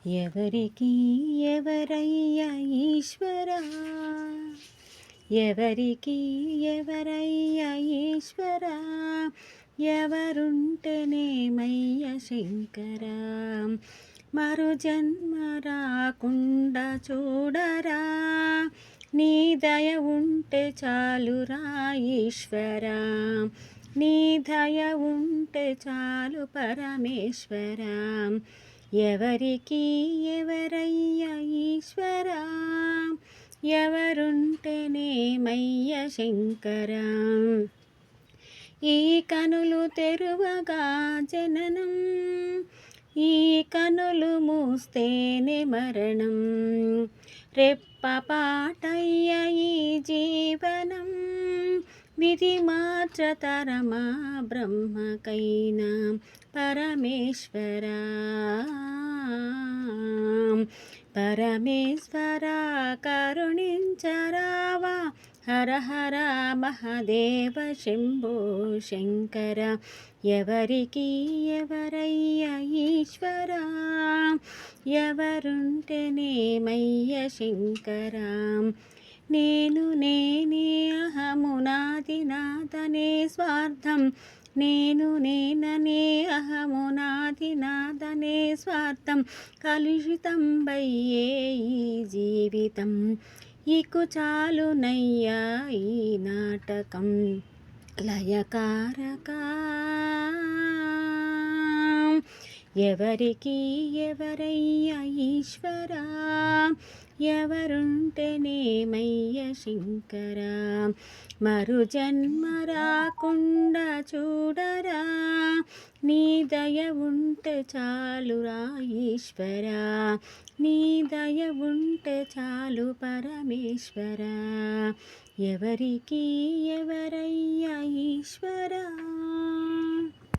ఎవరికి ఎవరయ్యా ఈశ్వరా, ఎవరికి ఎవరయ్యా ఈశ్వరా, ఎవరుంటేనేమయ్య శంకరా, మరు జన్మ రాకుండా చూడరా, నీ దయ ఉంటే చాలురా ఈశ్వరా, నీ దయ ఉంటే చాలు పరమేశ్వరా, ఎవరికి ఎవరయ్యా ఈశ్వరా, ఎవరుంటేనేమయ్య శంకరా, ఈ కనులు తెరువగా జననం, ఈ కనులు మూస్తేనే మరణం, రెప్పపాటయ్య ఈ జీవనం, విధి మార్చతరమా బ్రహ్మకైనా పరమేశ్వరా, పరమేశ్వరా కరుణించరావా, హర హర మహదేవ శంభో శంకర, ఎవరికి ఎవరయ్యా ఈశ్వరా, ఎవరుంటేనేమయ్య శంకరా, నేను నేనే అహము నాది నాదనే స్వార్థం, నేను నేననే అహము నాది నాదనే స్వార్థం, కలుషితం బయ్యే ఈ జీవితం, ఇకు చాలునయ్యా ఈ నాటకం, లయకారకా, ఎవరికి ఎవరయ్యా ఈశ్వరా, ఎవరుంటేనేమయ్య శంకరా, మరు జన్మ రాకుండా చూడరా, నీ దయ ఉంటే చాలురా ఈశ్వరా, నీ దయ ఉంటే చాలు పరమేశ్వరా, ఎవరికి ఎవరయ్యా